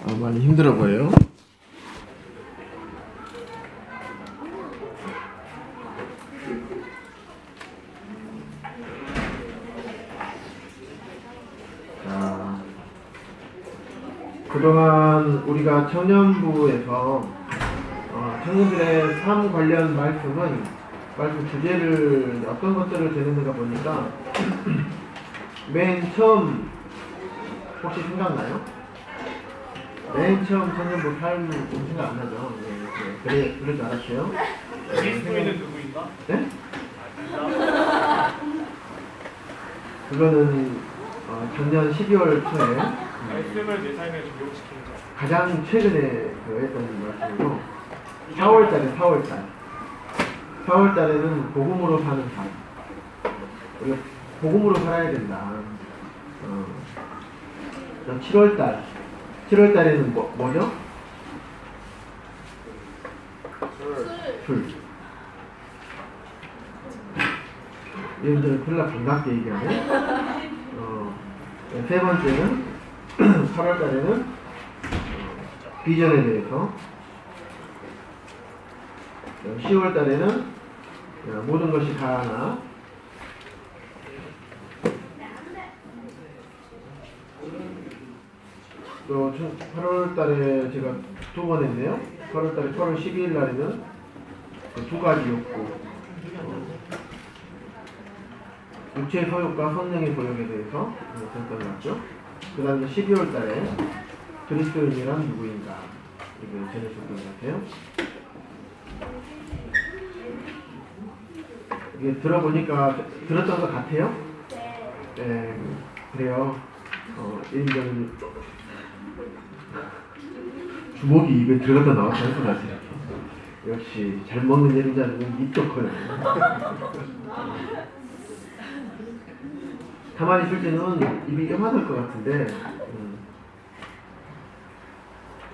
많이 힘들어 보여요. 자, 그동안 우리가 청년부에서 청년들의 삶 관련 말씀 주제를 어떤 것들을 되는가 보니까 맨 처음 혹시 생각나요? 맨 처음 청년부 삶 생각 안 나죠? 네, 그럴 줄 알았어요. 그리스도인은 누구인가? 네? 그거는 작년 12월 초에 말씀을 내 삶에 적용시키는 것. 가장 최근에 했던 말씀으로 4월달에는 복음으로 사는 삶. 우리가 복음으로 살아야 된다. 7월달에는 뭐죠? 술. 여러분들 별로 반갑게 얘기하네. 세 번째는 8월달에는 비전에 대해서, 10월달에는 모든 것이 다 하나, 또 8월달에 제가 두 번 했네요. 8월달에 8월 12일 날에는 두 가지 욕구, 육체의 소욕과 성령의 소욕에 대해서 전달을 했죠. 그 다음에 12월달에 그리스도인이란 누구인가 이거 전해줬던 것 같아요. 이게 들어보니까 들었던 것 같아요? 네, 그래요. 예림자매님 주먹이 입에 들어갔다 나왔다 할 것 같아요. 역시 잘 먹는 예림자매는 입도 커요. 가만히 있을 때는 입이 요만할 것 같은데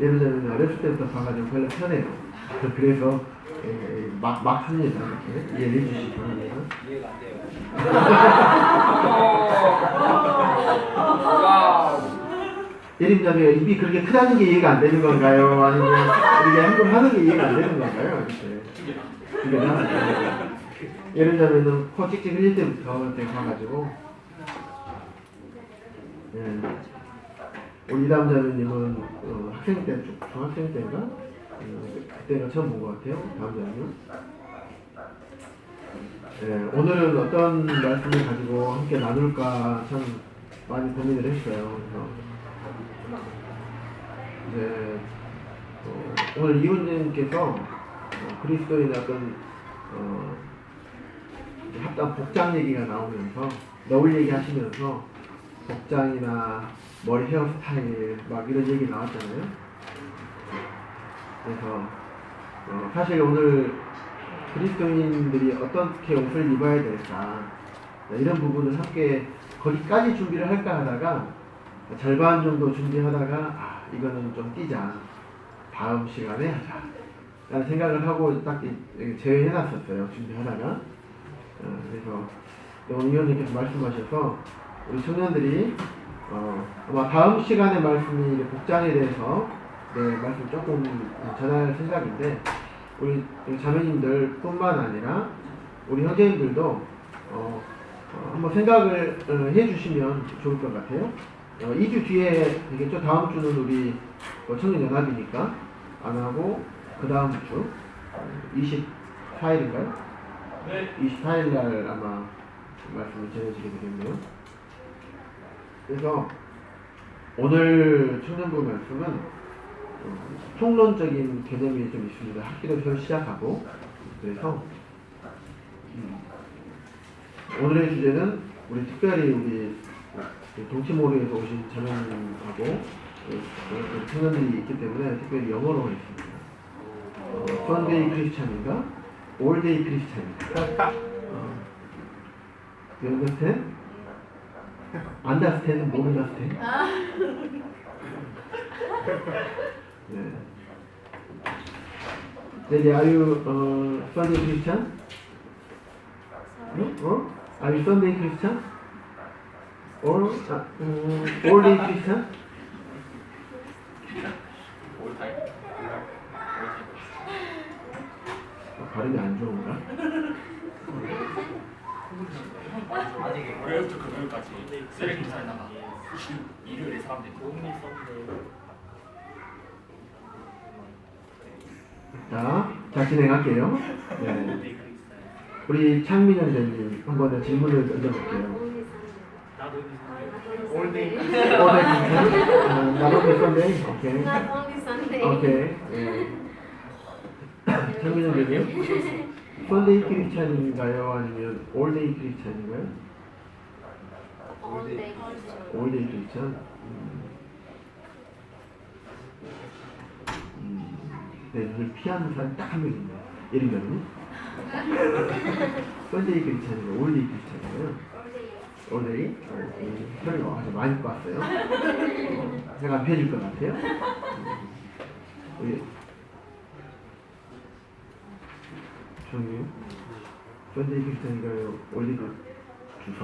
예루살렘은 어렸을 때부터 봐가지고 별로 편해요. 그래서 막 합니다. 이렇게 이해해 주시기 바랍니다. 이해가 안 돼요. 예림자매가 입이 그렇게 크다는 게 이해가 안 되는 건가요? 아니면 이게 한번 하는 게 이해가 안 되는 건가요? 이게 나 예림자매는 코 찍찍 흘릴 때부터 이렇게 봐가지고 우리 이다음 자매님은 학생 때, 중학생 때인가? 그때가 처음 본 것 같아요. 다음 자매는. 오늘은 어떤 말씀을 가지고 함께 나눌까 참 많이 고민을 했어요. 그래서 오늘 이훈님께서 그리스도인의 어떤 합당 복장 얘기가 나오면서 너울 얘기 하시면서 복장이나 머리 헤어스타일 막 이런 얘기 나왔잖아요. 그래서 사실 오늘 그리스도인들이 어떻게 옷을 입어야 될까 이런 부분을 함께 거기까지 준비를 할까 하다가 절반 정도 준비하다가 이거는 좀 뛰자, 다음 시간에 하자 라는 생각을 하고 딱 제외해놨었어요. 준비하다가. 그래서 오늘 의원님께서 말씀하셔서 우리 청년들이 아마 다음 시간의 말씀이 복장에 대해서 말씀 조금 전할 생각인데 우리 자매님들 뿐만 아니라 우리 형제님들도 한번 생각을 해주시면 좋을 것 같아요. 2주 뒤에 되겠죠. 다음 주는 우리 청년연합이니까 안 하고 그 다음 주 24일인가요? 네. 24일 날 아마 말씀을 전해지게 되겠네요. 그래서 오늘 청년부 말씀은 총론적인 개념이 좀 있습니다. 학기도 새로 시작하고 그래서 오늘의 주제는 우리 특별히 우리 동치모르에서 오신 자매님하고 청년들이 있기 때문에 특별히 영어로 하겠습니다. Sunday 크리스찬인가? All day 크리스찬인가? You understand? Understand? 못 understand? 네. Daddy, are you Sunday Christian? No? Are you Sunday Christian? Or all day Christian? 발음이 안 좋은가? 만약에 월요일부터 금요일까지 쓰레기 사에다가 일요일에 사람들이 자 진행할게요. 네. 우리 창민 형제님 한번 질문을 던져볼게요. 나도 올데이 나도 썬데이 오케이 Not only Sunday. 오케이 예. 창민 형제님 썬데이 크리스찬인가요 아니면 올데이 크리스찬인가요? All day. 올데이 크리스찬. 네, 눈을 피하는 사람이 딱 한 명 있네요. 예림장님. 썬데이 크리스찬이고 올데이 크리스찬이고요. 올데이 혈이 아주 많이 꽈어요. 제가 안 펴질 것 같아요. 우리 저기 썬데이 크리스찬인가요? 올데이 주소.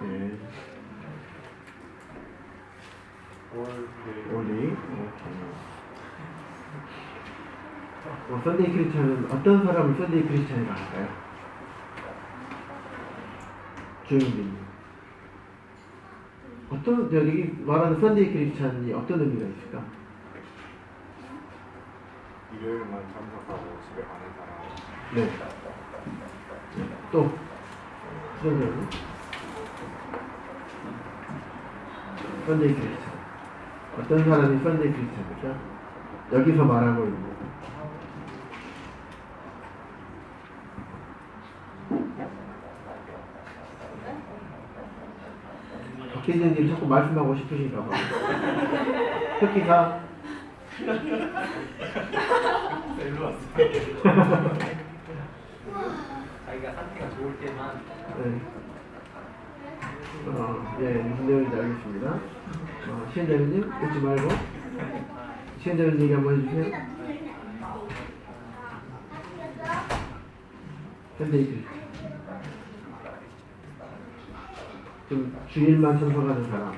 예. 올데이. 썬데이 크리스찬은 어떤 사람을 썬데이 크리스찬이라고 할까요? 주영빈. 어떤 여기 말하는 썬데이 크리스찬이 어떤 의미가 있을까? 일요일만 참석하고 집에 가는 사람. 네. 또 수정자님. 썬데이 크리스찬. 어떤 사람이 썬데이 크리스찬입니까? 여기서 말하고 있는. 박진영님 자꾸 말씀하고 싶으신가 봐. 특기사. 일로 왔어. 자기가 상태가 좋을 때만 네. 예, 무슨 내용인지 알겠습니다. 시행자님 웃지 말고. 시행자님 얘기 한번 해주세요. 샌데이크. 좀 주일만 참석하는 사람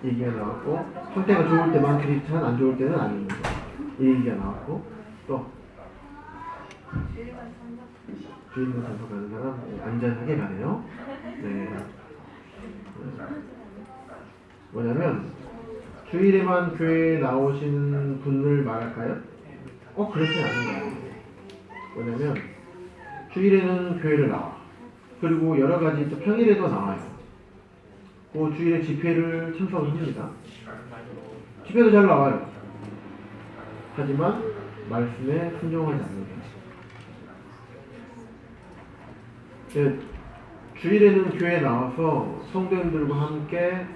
얘기가 나왔고, 상태가 좋을 때만 크리스찬, 안 좋을 때는 아닙니다. 이 얘기가 나왔고, 또 주일만 참석하는 사람 안전하게 가네요. 네. 뭐냐면 주일에만 교회에 나오시는 분을 말할까요? 꼭 그렇진 않은 거예요. 뭐냐면 주일에는 교회를 나와. 그리고 여러 가지 또 평일에도 나와요. 그 주일에 집회를 참석을 합니다. 집회도 잘 나와요. 하지만 말씀에 순종하지 않는다. 주일에는 교회에 나와서 성도님들과 함께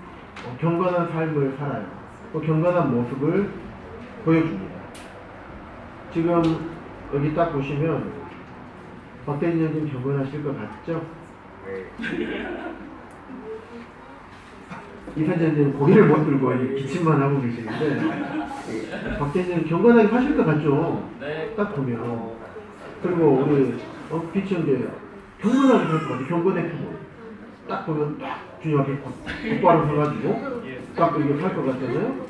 경건한 삶을 살아요. 그 경건한 모습을 보여줍니다. 지금 여기 딱 보시면 박대리님 경건하실 것 같죠? 이사장님 고개를 못 들고 기침만 하고 계시는데 박대리님 경건하게 사실 것 같죠? 네. 딱 보면. 그리고 우리 비치 형제 경건하게 살 것 같아요. 경건의 표정. 딱 보면 딱 주님 앞에 똑바로 서가지고 딱 이렇게 살 것 같잖아요.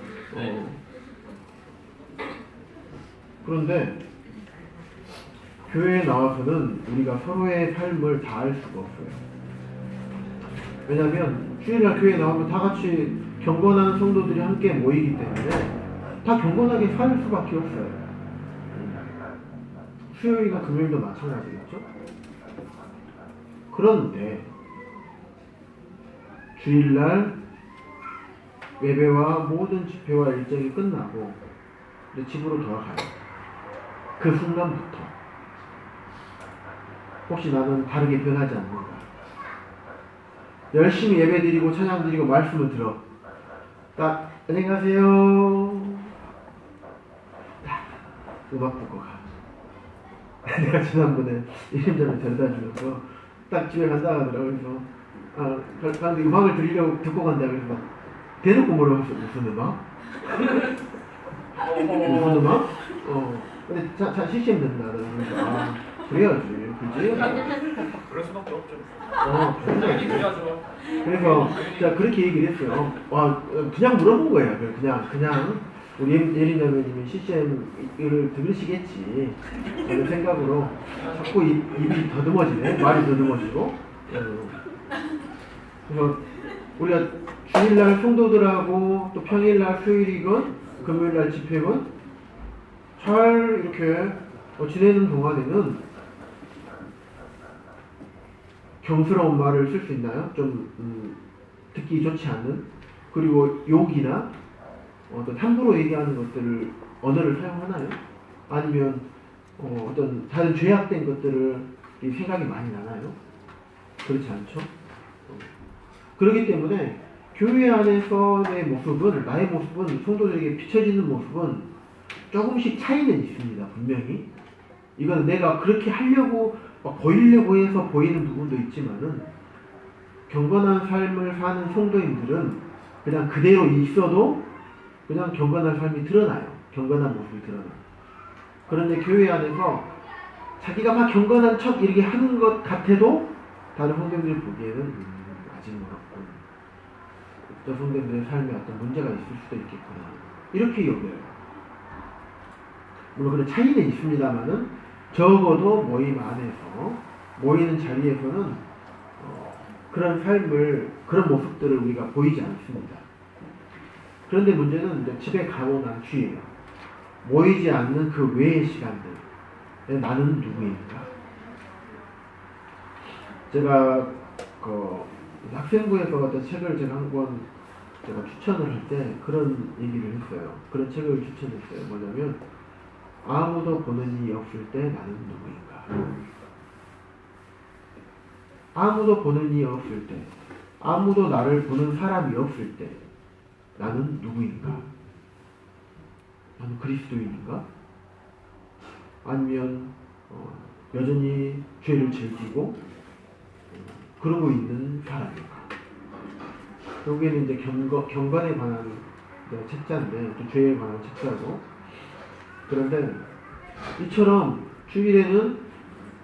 그런데 교회에 나와서는 우리가 서로의 삶을 다 알 수가 없어요. 왜냐하면 주일날 교회에 나오면 다 같이 경건한 성도들이 함께 모이기 때문에 다 경건하게 살 수밖에 없어요. 수요일과 금요일도 마찬가지겠죠? 그런데 주일날 예배와 모든 집회와 일정이 끝나고 이제 집으로 돌아가요. 그 순간부터 혹시 나는 다르게 변하지 않는가? 열심히 예배드리고 찬양드리고 말씀을 들어. 딱 안녕하세요. 딱 음악 듣고 가. 내가 지난번에 이림점을 데려다 주면서 딱 집에 간다 하더라고. 그래서 가는데 음악을 들으려고 듣고 간다 그래서 대놓고 뭐라고 했어. 무슨 음악? 무슨 음악? 근데 자 CCM 된다. 그래서 그래야지. 그치? 그럴 수밖에 없죠. 당연히 그래야죠. 그래서 제가 그렇게 얘기를 했어요. 그냥 물어본 거예요. 그냥 우리 예린 자매님이 CCM을 들으시겠지 라는 생각으로 자꾸 입이 더듬어지네. 말이 더듬어지고. 그래서 우리가 주일날 성도들하고 또 평일날 수요일이건 금요일날 집회건 잘 이렇게 지내는 동안에는 경스러운 말을 쓸 수 있나요? 좀 듣기 좋지 않는, 그리고 욕이나 어떤 함부로 얘기하는 것들을 언어를 사용하나요? 아니면 어떤 다른 죄악된 것들을 생각이 많이 나나요? 그렇지 않죠? 그렇기 때문에 교회 안에서의 모습은, 나의 모습은, 성도들에게 비춰지는 모습은 조금씩 차이는 있습니다. 분명히. 이건 내가 그렇게 하려고 막 보이려고 해서 보이는 부분도 있지만은, 경건한 삶을 사는 성도인들은 그냥 그대로 있어도 그냥 경건한 삶이 드러나요. 경건한 모습이 드러나요. 그런데 교회 안에서 자기가 막 경건한 척 이렇게 하는 것 같아도 다른 성도들이 보기에는 아직 멀었고, 저 성도들의 삶에 어떤 문제가 있을 수도 있겠구나, 이렇게 여겨요. 물론 그런 차이는 있습니다만은 적어도 모임 안에서, 모이는 자리에서는 그런 삶을, 그런 모습들을 우리가 보이지 않습니다. 그런데 문제는 이제 집에 가고 난 뒤에요. 모이지 않는 그 외의 시간들, 나는 누구인가? 제가 학생부에서 어떤 책을 제가 한 권 제가 추천을 할 때 그런 얘기를 했어요. 그런 책을 추천했어요. 뭐냐면, 아무도 보는 이 없을 때 나는 누구인가? 아무도 보는 이 없을 때, 아무도 나를 보는 사람이 없을 때 나는 누구인가? 나는 그리스도인인가? 아니면 여전히 죄를 즐기고 그러고 있는 사람인가? 여기에는 이제 경건에 관한 책자인데, 또 죄에 관한 책자고. 그런데 이처럼 주일에는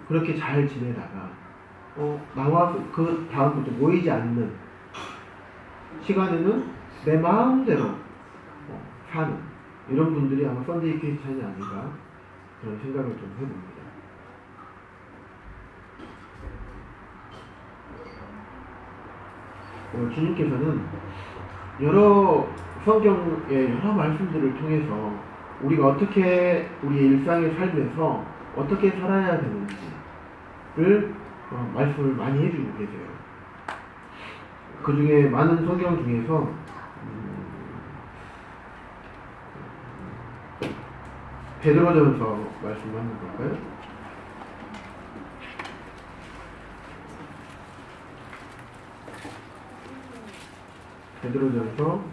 그렇게 잘 지내다가 나와 그 다음부터 모이지 않는 시간에는 내 마음대로 사는 이런 분들이 아마 썬데이 크리스찬이 아닌가, 그런 생각을 좀 해봅니다. 주님께서는 여러 성경의 여러 말씀들을 통해서 우리가 어떻게 우리의 일상의 삶에서 어떻게 살아야 되는지를 말씀을 많이 해주고 계세요. 그 중에 많은 성경 중에서 베드로전서 말씀 한번 볼까요? 베드로전서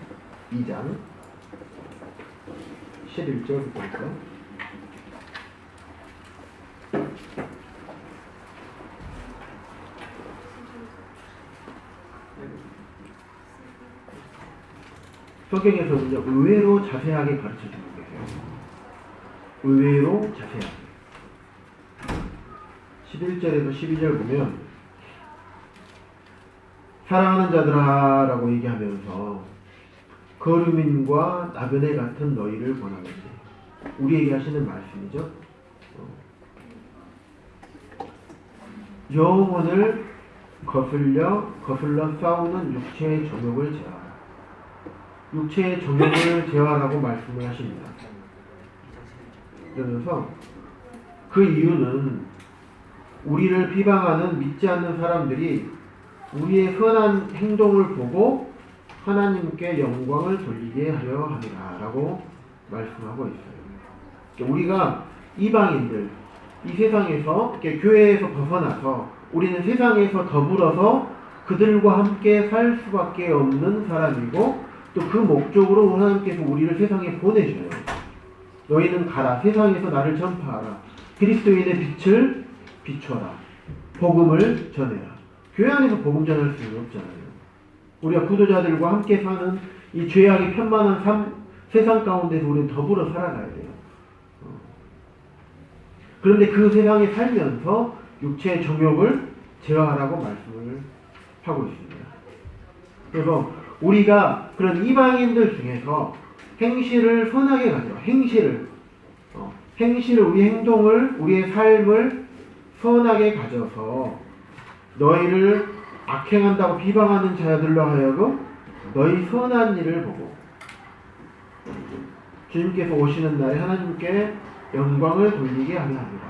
2장 11절부터 볼까요? 성경에서는요, 의외로 자세하게 가르쳐주고 계세요. 의외로 자세하게. 11절에서 12절 보면, 사랑하는 자들아 라고 얘기하면서 거류민과 나그네 같은 너희를 권하노니, 우리에게 하시는 말씀이죠. 영혼을 거슬러 싸우는 육체의 정욕을 제하라. 육체의 정욕을 제하라고 말씀을 하십니다. 그러면서 그 이유는 우리를 비방하는 믿지 않는 사람들이 우리의 선한 행동을 보고 하나님께 영광을 돌리게 하려 함이라 라고 말씀하고 있어요. 우리가 이방인들, 이 세상에서, 교회에서 벗어나서 우리는 세상에서 더불어서 그들과 함께 살 수밖에 없는 사람이고, 또 그 목적으로 하나님께서 우리를 세상에 보내셔요. 너희는 가라, 세상에서 나를 전파하라, 그리스도인의 빛을 비춰라, 복음을 전해라. 교회 안에서 복음 전할 수는 없잖아요. 우리가 구도자들과 함께 사는 이 죄악이 편만한 세상 가운데서 우리는 더불어 살아가야 돼요. 그런데 그 세상에 살면서 육체의 정욕을 제어하라고 말씀을 하고 있습니다. 그래서 우리가 그런 이방인들 중에서 행실을 선하게 가져. 행실을 우리 행동을 우리의 삶을 선하게 가져서 너희를 악행한다고 비방하는 자들로 하여금 너희 선한 일을 보고 주님께서 오시는 날에 하나님께 영광을 돌리게 하려 합니다.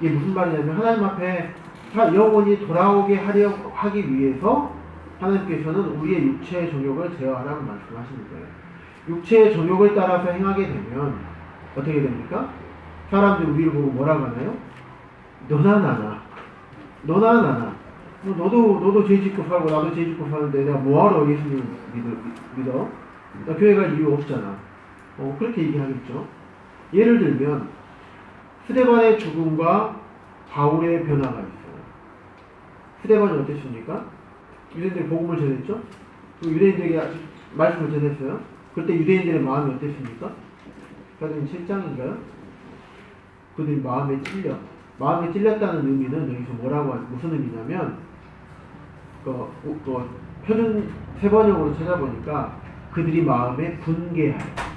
이게 무슨 말이냐면 하나님 앞에 영원히 돌아오게 하기 위해서 하나님께서는 우리의 육체의 정욕을 제어하라고 말씀하시는 거예요. 육체의 정욕을 따라서 행하게 되면 어떻게 됩니까? 사람들이 우리를 보고 뭐라고 하나요? 너나 나나 뭐 너도 죄 짓고 살고 나도 죄 짓고 사는데 내가 뭐하러 예수님을 믿어? 나 교회 갈 이유 없잖아. 그렇게 얘기하겠죠. 예를 들면 스데반의 죽음과 바울의 변화가 있어요. 스데반이 어땠습니까? 유대인들이 복음을 전했죠? 유대인들에게 말씀을 전했어요. 그때 유대인들의 마음이 어땠습니까? 사도행 7장인가요? 그들이 마음에 찔렸다는 의미는 여기서 무슨 의미냐면 표준 세번역으로 찾아보니까 그들이 마음에 분개하여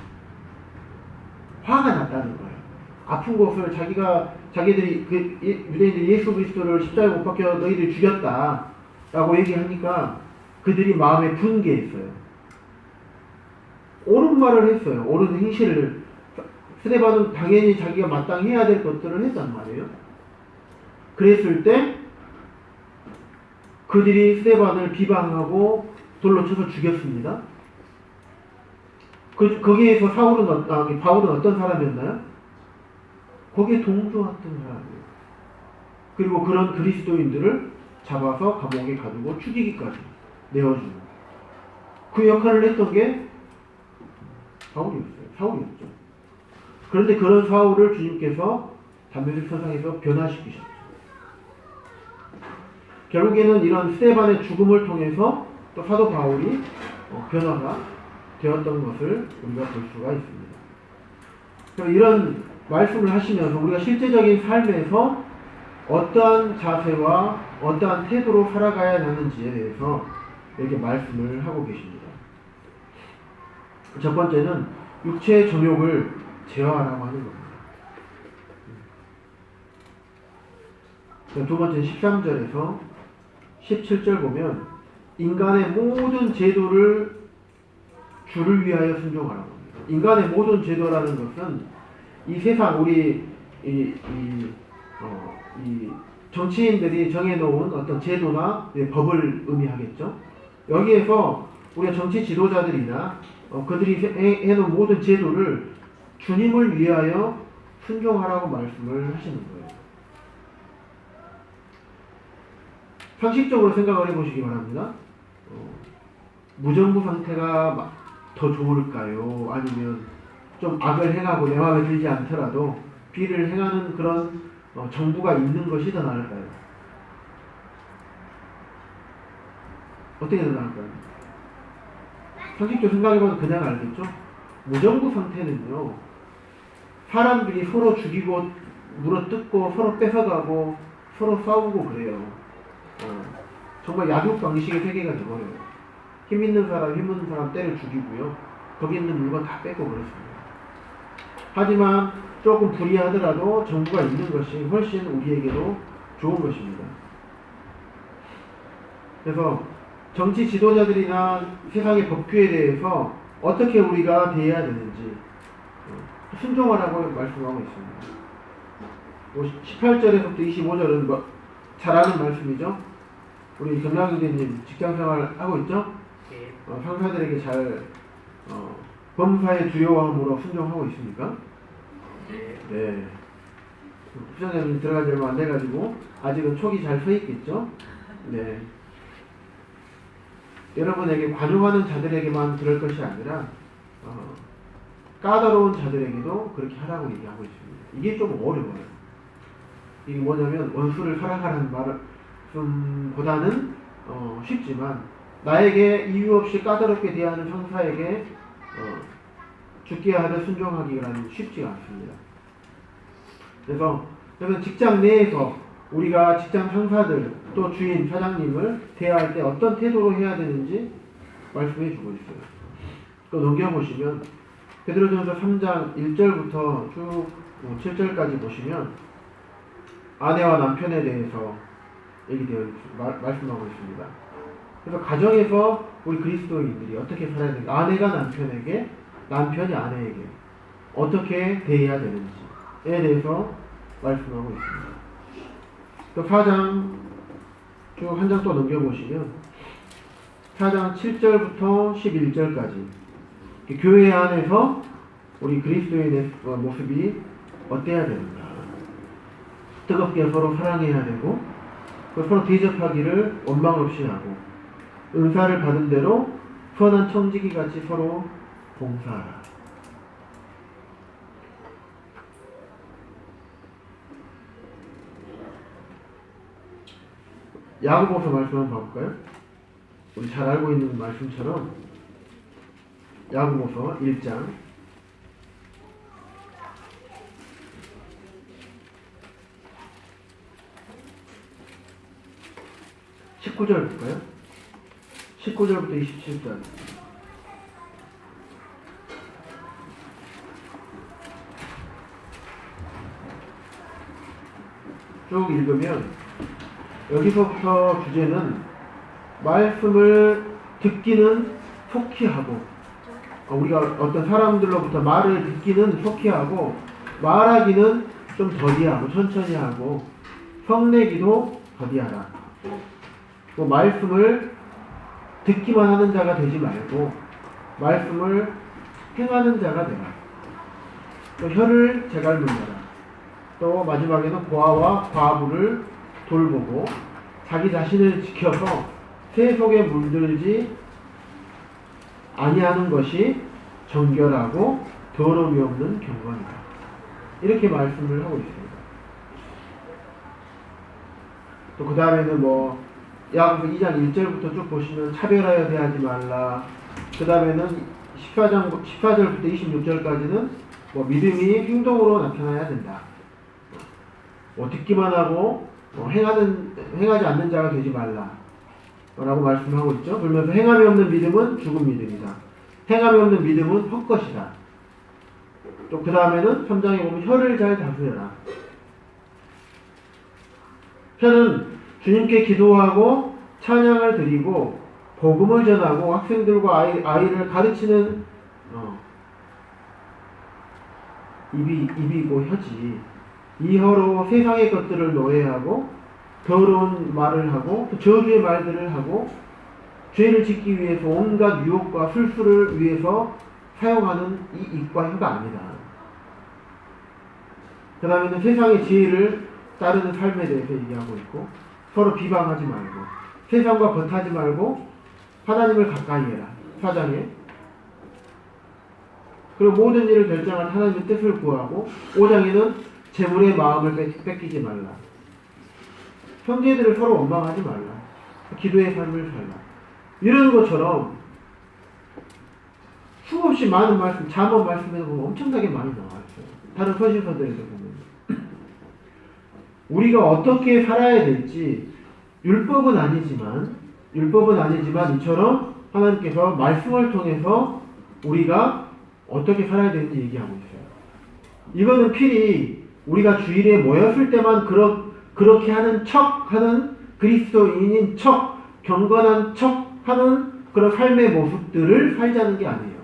화가 났다는 거예요. 아픈 것을 자기들이 유대인들이 예수 그리스도를 십자가에 못 박혀 너희들이 죽였다 라고 얘기하니까 그들이 마음에 분개했어요. 옳은 말을 했어요. 옳은 행실을. 스데반은 당연히 자기가 마땅히 해야 될 것들을 했단 말이에요. 그랬을 때 그들이 스데반을 비방하고 돌로 쳐서 죽였습니다. 거기에서 바울은 어떤 사람이었나요? 거기에 동조했던 사람이에요. 그리고 그런 그리스도인들을 잡아서 감옥에 가두고 죽이기까지 내어주는 그 역할을 했던 게 사울이었죠. 그런데 그런 사울을 주님께서 담메색 서상에서 변화시키셨죠. 결국에는 이런 스데반의 죽음을 통해서 또 사도 바울이 변화가 되었던 것을 우리가 볼 수가 있습니다. 그럼 이런 말씀을 하시면서 우리가 실제적인 삶에서 어떠한 자세와 어떠한 태도로 살아가야 하는지에 대해서 이렇게 말씀을 하고 계십니다. 첫 번째는 육체의 정욕을 제어하라고 하는 겁니다. 두 번째는 13절에서 17절 보면 인간의 모든 제도를 주를 위하여 순종하라고 합니다. 인간의 모든 제도라는 것은 이 세상 우리 정치인들이 정해놓은 어떤 제도나 법을 의미하겠죠. 여기에서 우리가 정치 지도자들이나 그들이 해놓은 모든 제도를 주님을 위하여 순종하라고 말씀을 하시는 거예요. 상식적으로 생각을 해보시기 바랍니다. 무정부 상태가 더 좋을까요? 아니면 좀 악을 행하고 내 마음에 들지 않더라도 비를 행하는 그런 정부가 있는 것이 더 나을까요? 어떻게 더 나을까요? 상식적으로 생각해보면 그냥 알겠죠? 무정부 상태는요, 사람들이 서로 죽이고 물어뜯고 서로 뺏어가고 서로 싸우고 그래요. 정말 야육 방식의 세계가 되버려요. 힘 있는 사람 때려 죽이고요. 거기 있는 물건 다 뺏고 그렇습니다. 하지만 조금 불이하더라도 정부가 있는 것이 훨씬 우리에게도 좋은 것입니다. 그래서 정치 지도자들이나 세상의 법규에 대해서 어떻게 우리가 대해야 되는지 순종하라고 말씀하고 있습니다. 18절에서부터 25절은 잘 아는 말씀이죠. 우리 경락교수님 직장생활 하고 있죠? 상사들에게 잘 범사의 주요함으로 순종하고 있습니까? 네. 부장님 들어간 지 얼마 안 돼가지고 아직은 촉이 잘 서 있겠죠? 네. 여러분에게 관용하는 자들에게만 그럴 것이 아니라 까다로운 자들에게도 그렇게 하라고 얘기하고 있습니다. 이게 좀 어려워요. 이게 뭐냐면 원수를 사랑하라는 말보다는 쉽지만 나에게 이유 없이 까다롭게 대하는 상사에게 죽게 하려 순종하기라는 쉽지가 않습니다. 그래서 직장 내에서 우리가 직장 상사들 또 주인, 사장님을 대할 때 어떤 태도로 해야 되는지 말씀해 주고 있어요. 또 넘겨보시면 베드로전서 3장 1절부터 쭉 7절까지 보시면 아내와 남편에 대해서 말씀하고 있습니다. 그래서 가정에서 우리 그리스도인들이 어떻게 살아야 되는가, 아내가 남편에게, 남편이 아내에게 어떻게 대해야 되는지에 대해서 말씀하고 있습니다. 또 4장 쭉 한 장 또 넘겨보시면 4장 7절부터 11절까지 교회 안에서 우리 그리스도인의 모습이 어때야 되는가, 뜨겁게 서로 사랑해야 되고 서로 대접하기를 원망 없이 하고 은사를 받은 대로 선한 청지기 같이 서로 봉사하라. 야고보서 말씀 한번 봐볼까요? 우리 잘 알고 있는 말씀처럼 야고보서 1장 19절 볼까요? 19절부터 27절. 쭉 읽으면 여기서부터 주제는 말씀을 듣기는 속히 하고, 우리가 어떤 사람들로부터 말을 듣기는 속히 하고 말하기는 좀 더디하고 천천히 하고 성내기도 더디하라. 말씀을 듣기만 하는 자가 되지 말고 말씀을 행하는 자가 되라. 또 혀를 제갈물려라. 또 마지막에는 고아와 과부를 돌보고 자기 자신을 지켜서 새 속에 물들지 아니하는 것이 정결하고 더러움이 없는 경건이다. 이렇게 말씀을 하고 있습니다. 또 그 다음에는 야고보 2장 1절부터 쭉 보시면 차별하여 대하지 말라. 그 다음에는 14절부터 26절까지는 믿음이 행동으로 나타나야 된다. 듣기만 하고 행하지 않는 자가 되지 말라 라고 말씀하고 있죠. 그러면서 행함이 없는 믿음은 죽은 믿음이다. 행함이 없는 믿음은 헛것이다. 또 그 다음에는 3장에 보면 혀를 잘 다스려라. 혀는 주님께 기도하고 찬양을 드리고 복음을 전하고 학생들과 아이를 가르치는 입이고 혀지. 이 혀로 세상의 것들을 노예하고 더러운 말을 하고 또 저주의 말들을 하고 죄를 짓기 위해서 온갖 유혹과 술수를 위해서 사용하는 이 입과 혀가 아니다. 그 다음에는 세상의 지혜를 따르는 삶에 대해서 얘기하고 있고 서로 비방하지 말고 세상과 벗하지 말고 하나님을 가까이 해라. 4장에 그리고 모든 일을 결정한 하나님의 뜻을 구하고 5장에는 재물의 마음을 뺏기지 말라. 형제들을 서로 원망하지 말라. 기도의 삶을 살라. 이런 것처럼 수없이 많은 말씀, 잠언 말씀에서 보면 엄청나게 많이 나와 있어요. 다른 서신서들에서 보면 우리가 어떻게 살아야 될지 율법은 아니지만 이처럼 하나님께서 말씀을 통해서 우리가 어떻게 살아야 되는지 얘기하고 있어요. 이거는 필히 우리가 주일에 모였을 때만 그렇게 하는 척하는 그리스도인인 척, 경건한 척하는 그런 삶의 모습들을 살자는 게 아니에요.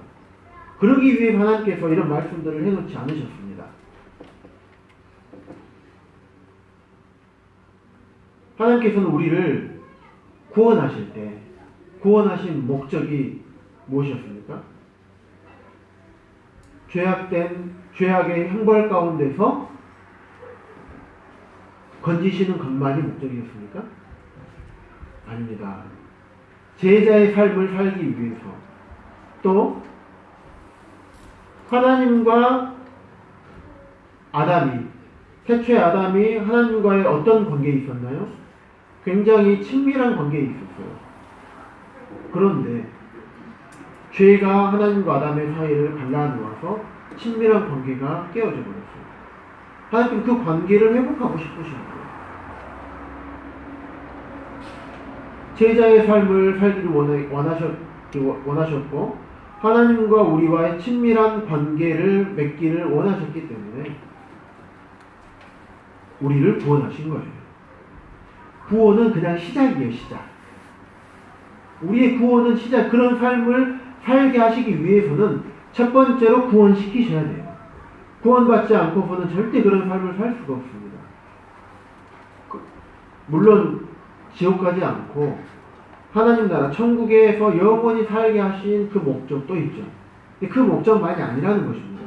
그러기 위해 하나님께서 이런 말씀들을 해놓지 않으셨습니다. 하나님께서는 우리를 구원하실 때 구원하신 목적이 무엇이었습니까? 죄악의 형벌 가운데서 건지시는 것만이 목적이었습니까? 아닙니다. 제자의 삶을 살기 위해서 또 하나님과 태초에 아담이 하나님과의 어떤 관계에 있었나요? 굉장히 친밀한 관계에 있었어요. 그런데 죄가 하나님과 아담의 사이를 갈라놓아서 친밀한 관계가 깨어져 버렸어요. 하나님은 그 관계를 회복하고 싶으신 거예요. 제자의 삶을 살기를 원하셨고 하나님과 우리와의 친밀한 관계를 맺기를 원하셨기 때문에 우리를 구원하신 거예요. 구원은 그냥 시작이에요, 시작. 우리의 구원은 시작. 그런 삶을 살게 하시기 위해서는 첫 번째로 구원시키셔야 돼요. 구원받지 않고서는 절대 그런 삶을 살 수가 없습니다. 물론 지옥 가지 않고 하나님 나라 천국에서 영원히 살게 하신 그 목적도 있죠. 근데 그 목적만이 아니라는 것입니다.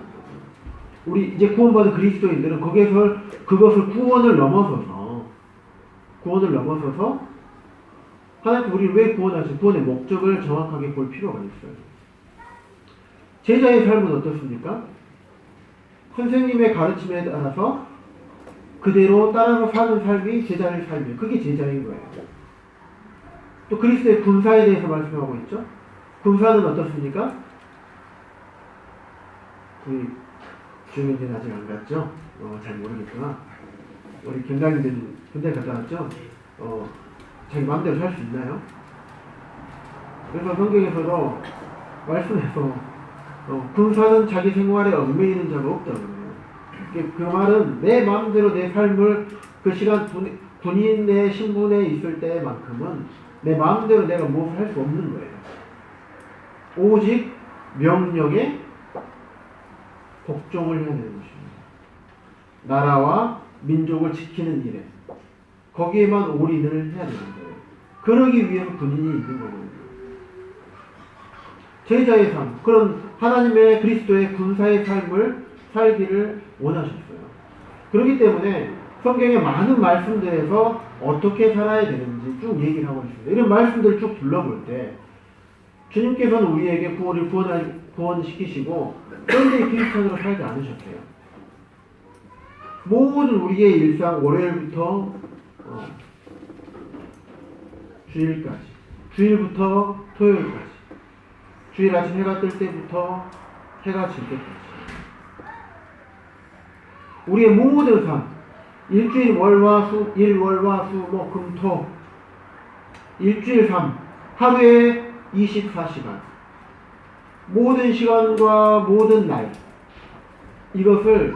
우리 이제 구원받은 그리스도인들은 그것을 구원을 넘어서서 하나님 우리를 왜 구원하신 구원의 목적을 정확하게 볼 필요가 있어요. 제자의 삶은 어떻습니까? 선생님의 가르침에 따라서 그대로 따라서 사는 삶이 제자의 삶이에요. 그게 제자인 거예요. 또 그리스도의 군사에 대해서 말씀하고 있죠. 군사는 어떻습니까? 우리 주민들은 아직 안 갔죠? 잘 모르겠구나. 우리 경장님들 군대 갔다 왔죠? 자기 마음대로 살 수 있나요? 그래서 성경에서도 말씀해서 군사는 자기 생활에 얽매이는 자가 없다고 그래요. 그 말은 내 마음대로 내 삶을 그 시간 군인의 신분에 있을 때만큼은 내 마음대로 내가 무엇을 할 수 없는 거예요. 오직 명령에 복종을 해야 되는 것입니다. 나라와 민족을 지키는 일에 거기에만 올인을 해야 되는 거예요. 그러기 위한 군인이 있는 거거든요. 제자의 삶, 그런 하나님의 그리스도의 군사의 삶을 살기를 원하셨어요. 그렇기 때문에 성경의 많은 말씀들에서 어떻게 살아야 되는지 쭉 얘기를 하고 있습니다. 이런 말씀들을 쭉 둘러볼 때 주님께서는 우리에게 구원시키시고 뻔히 크리스천으로 살지 않으셨어요. 모든 우리의 일상 월요일부터 주일까지, 주일부터 토요일까지, 주일 아침 해가 뜰 때부터 해가 질 때까지 우리의 모든 삶, 일주일 월화수, 일월화수, 금토, 일주일 삶, 하루에 24시간, 모든 시간과 모든 날, 이것을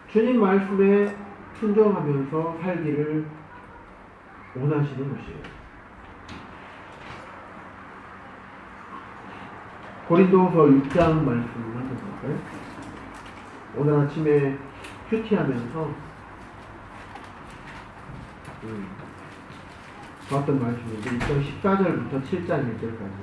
주님 말씀에 순종하면서 살기를 원하시는 것이에요. 고린도후서 6장 말씀 한번 볼까요? 오늘 아침에 큐티하면서 봤던 말씀인데 6장 14절부터 7장 1절까지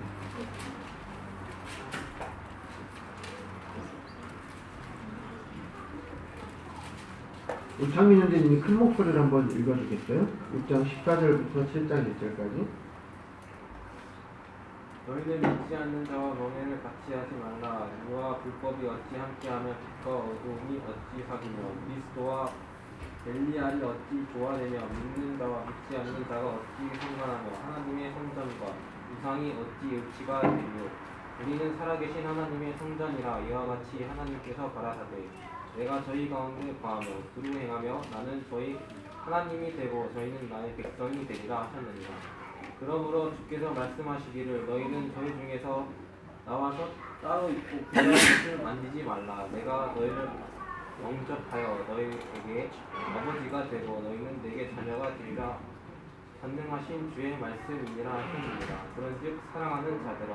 우리 창민 형제님이 큰 목소리를 한번 읽어주겠어요? 6장 14절부터 7장 1절까지. 너희는 믿지 않는 자와 멍에를 같이 하지 말라. 유와 불법이 어찌 함께하며 빛과 어두움이 어찌 사귀며 그리스도와 벨리알이 어찌 조화되며 믿는 자와 믿지 않는 자가 어찌 상관하며 하나님의 성전과 우상이 어찌 일치가 되며 우리는 살아계신 하나님의 성전이라. 이와 같이 하나님께서 가라사대 내가 저희 가운데 거하며 두루 행하며 나는 저희 하나님이 되고 저희는 나의 백성이 되리라 하셨느니라. 그러므로 주께서 말씀하시기를 너희는 저희 중에서 나와서 따로 있고 그들의 것을 만지지 말라. 내가 너희를 영접하여 너희에게 아버지가 되고 너희는 내게 자녀가 되리라. 전능하신 주의 말씀이니라 하셨느니라. 그런즉 사랑하는 자들아,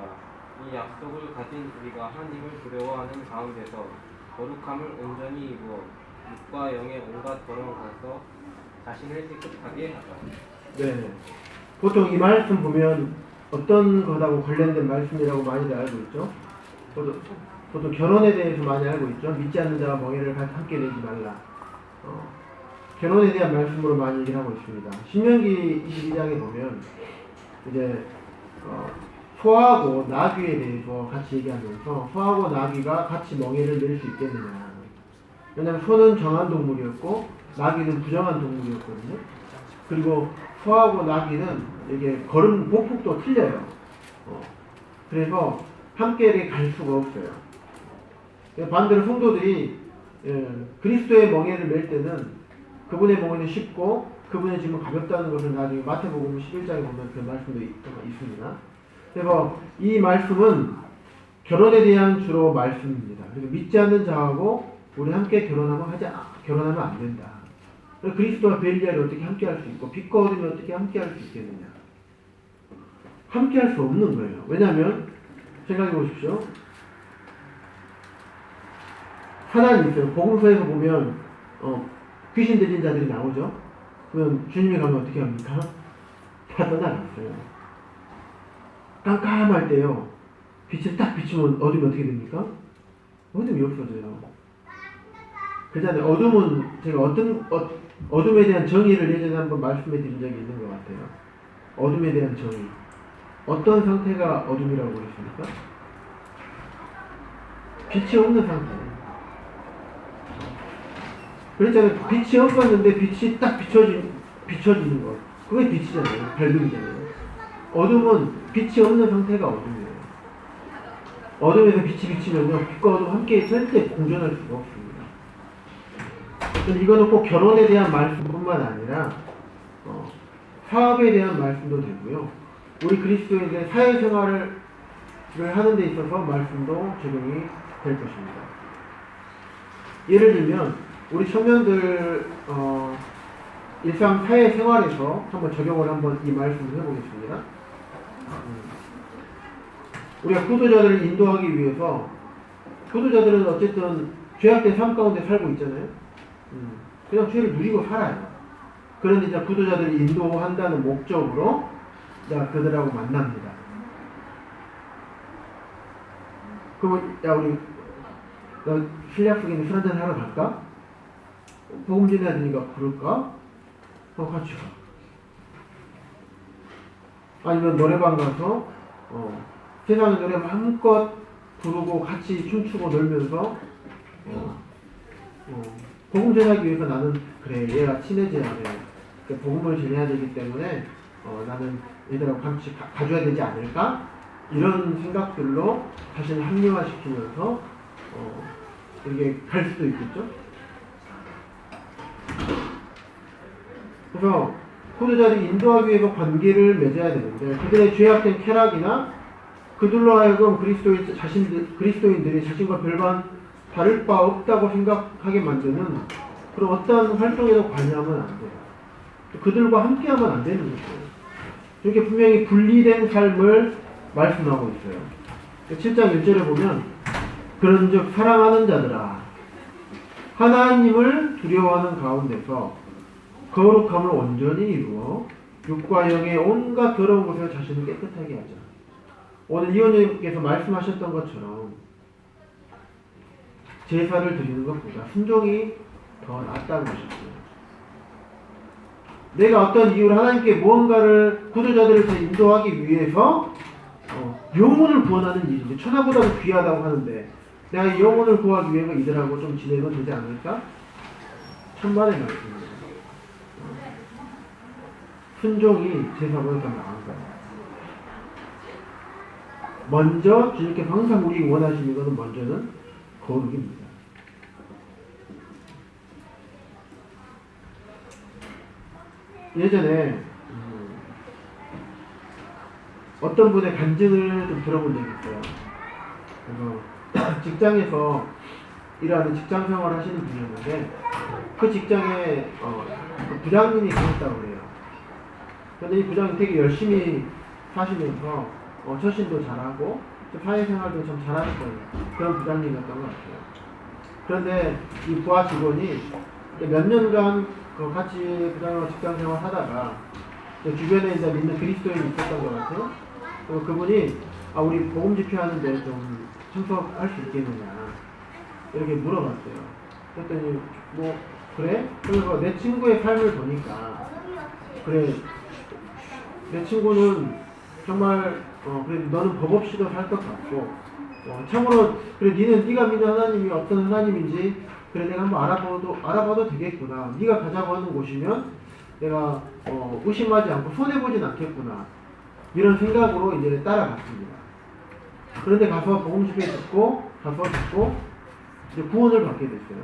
이 약속을 가진 우리가 하나님을 두려워하는 가운데서 거룩함을 온전히 입어 육과 영의 온갖 더러운 것에서 자신을 깨끗하게 하자. 네. 보통 이 말씀 보면 어떤 것하고 관련된 말씀이라고 많이들 알고 있죠? 보통 결혼에 대해서 많이 알고 있죠? 믿지 않는 자와 멍에를 함께 내지 말라. 결혼에 대한 말씀으로 많이 얘기를 하고 있습니다. 신명기 22장에 보면 이제 소하고 나귀에 대해서 같이 얘기하면서 소하고 나귀가 같이 멍에를 낼 수 있겠느냐. 왜냐하면 소는 정한 동물이었고 나귀는 부정한 동물이었거든요. 그리고 소하고 나귀는 이게 걸음 보폭도 틀려요. 그래서 함께 갈 수가 없어요. 반대로 성도들이 그리스도의 멍에를 맬 때는 그분의 멍에는 쉽고 그분의 짐은 가볍다는 것을 나중에 마태복음 11장에 보면 그 말씀도 있습니다. 그래서 이 말씀은 결혼에 대한 주로 말씀입니다. 그리고 믿지 않는 자하고 우리 함께 결혼하면 안 된다. 그리스도와 벨리알이 어떻게 함께 할 수 있고 빛과 어둠이 어떻게 함께 할 수 있겠느냐? 함께 할 수 없는 거예요. 왜냐하면 생각해 보십시오. 하나님 있어요. 복음서에서 보면 귀신 들린 자들이 나오죠. 그러면 주님이 가면 어떻게 합니까? 다 떠나갔어요. 깜깜할 때요. 빛을 딱 비추면 어둠이 어떻게 됩니까? 어둠이 없어져요. 그렇잖아요. 어둠은 제가 어둠에 대한 정의를 예전에 한번 말씀해 드린 적이 있는 것 같아요. 어둠에 대한 정의. 어떤 상태가 어둠이라고 그랬습니까? 빛이 없는 상태. 그랬잖아요. 빛이 없었는데 빛이 딱 비춰지는 것. 그게 빛이잖아요. 밝음이잖아요. 어둠은 빛이 없는 상태가 어둠이에요. 어둠에서 빛이 비치면요. 빛과 어둠 함께 절대 공존할 수가 없습니다. 이거는 꼭 결혼에 대한 말씀뿐만 아니라 사업에 대한 말씀도 되고요. 우리 그리스도인들의 사회생활을 하는 데 있어서 말씀도 적용이 될 것입니다. 예를 들면 우리 청년들 일상 사회생활에서 한번 이 말씀을 해보겠습니다. 우리가 구도자들을 인도하기 위해서 구도자들은 어쨌든 죄악된 삶 가운데 살고 있잖아요. 그냥 죄를 누리고 살아요. 그런데 이제 구도자들을 인도한다는 목적으로 이제 그들하고 만납니다. 그러면 야 우리 실내학 속에 있는 술 한잔 하러 갈까? 복음 전해야 되니까 그럴까? 같이 가. 아니면 노래방 가서 세상의 노래 마음껏 부르고 같이 춤추고 놀면서 복음 전하기 위해서 나는 그래 얘가 친해져야 돼. 복음을 전해야 되기 때문에 나는 얘들하고 같이 가줘야 되지 않을까? 이런 생각들로 자신을 합리화시키면서 이렇게 갈 수도 있겠죠. 그래서 후대자들이 인도하기 위해서 관계를 맺어야 되는데 그들의 죄악된 쾌락이나 그들로 하여금 그리스도인들이 자신과 별반 다를 바 없다고 생각하게 만드는 그런 어떤 활동에도 관여하면 안 돼요. 그들과 함께하면 안 되는 거죠. 이렇게 분명히 분리된 삶을 말씀하고 있어요. 7장 1절에 보면 그런즉 사랑하는 자들아 하나님을 두려워하는 가운데서 거룩함을 온전히 이루어 육과 영의 온갖 더러운 것을 자신을 깨끗하게 하자. 오늘 이원님께서 말씀하셨던 것처럼 제사를 드리는 것보다 순종이 더 낫다고 하셨어요. 내가 어떤 이유로 하나님께 무언가를 구도자들을 더 인도하기 위해서 영혼을 구원하는 일인데 천하보다도 귀하다고 하는데 내가 영혼을 구하기 위해서 이들하고 좀 지내도 되지 않을까? 천만의 말씀입니다. 순종이 제사보다 더 나은 거예요. 먼저 주님께서 항상 우리 원하시는 것은 먼저는 거룩입니다. 예전에 어떤 분의 간증을 좀 들어본 적이 있어요. 그래서 직장에서 일하는 직장 생활을 하시는 분이었는데 그 직장에 그 부장님이 계셨다고 그래요. 근데 이 부장이 되게 열심히 사시면서 처신도 잘하고 사회생활도 참 잘하셨던 그런 부장님이었던 것 같아요. 그런데 이 부하 직원이 몇 년간 같이 부장으로 직장생활 하다가 주변에 이제 믿는 그리스도인이 있었던 것 같아요. 그분이 우리 복음 집회하는데 좀 참석할 수 있겠느냐 이렇게 물어봤어요. 그랬더니 뭐 그래? 그래서 내 친구의 삶을 보니까 그래 내 친구는 정말 그래 너는 법 없이도 살 것 같고 참으로 그래 네가 믿는 하나님이 어떤 하나님인지 그래 내가 한번 알아봐도 되겠구나. 네가 가자고 하는 곳이면 내가 의심하지 않고 손해보진 않겠구나. 이런 생각으로 이제 따라갔습니다. 그런데 가서 복음 집회 듣고 이제 구원을 받게 됐어요.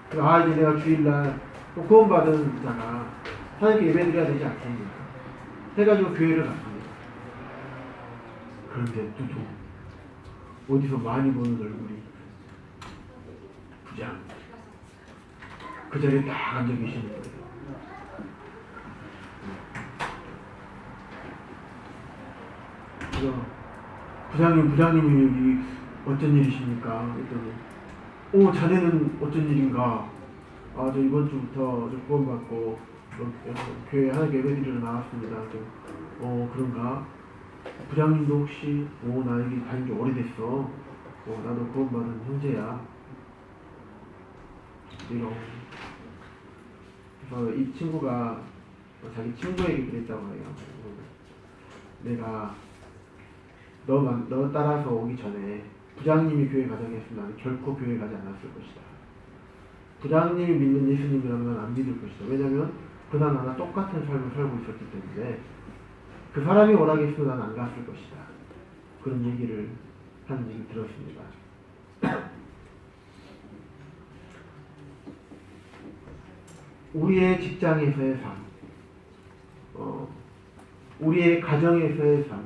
이제 내가 주일날 또 구원받은 자가 하나님께 예배드려야 되지 않겠냐 해가지고 교회를 갔습니다. 그런데 어디서 많이 보는 얼굴이 부장 그 자리에 딱 앉아 계시는 거예요. 그래서 부장님이 여기 어쩐 일이십니까? 그랬더니 자네는 어쩐 일인가? 저 이번 주부터 좀 구원받고 교회 하나님께 예배드리러 나왔습니다. 그런가? 부장님도 혹시 나 여기 다닌 지 오래됐어. 나도 구원받은 형제야. 이런. 그래서 이 친구가 자기 친구에게 그랬다고 해요. 내가 너 따라서 오기 전에 부장님이 교회 가자고 했으면 나는 결코 교회 가지 않았을 것이다. 부장님이 믿는 예수님이라면 안 믿을 것이다. 왜냐면 그날 나랑 똑같은 삶을 살고 있었기 때문에 그 사람이 오라겠으면 나는 안 갔을 것이다. 그런 얘기를 하는 얘기 들었습니다. 우리의 직장에서의 삶, 우리의 가정에서의 삶,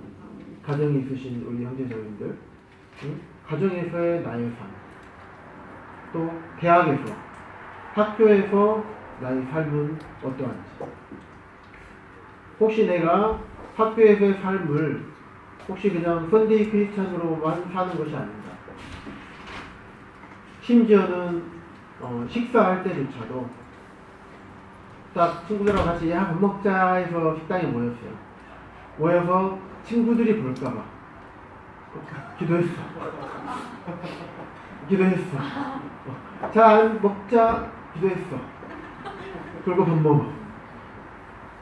가정이 있으신 우리 형제자매들, 가정에서의 나의 삶, 또 대학에서, 학교에서 나의 삶은 어떠한지. 혹시 내가 학교에서의 삶을 혹시 그냥 썬데이 크리스찬으로만 사는 것이 아닌가. 심지어는 식사할 때조차도 딱 친구들하고 같이 밥 먹자 해서 식당에 모였어요. 모여서 친구들이 볼까봐 기도했어. 자, 먹자 기도했어. 그리고 밥 먹어.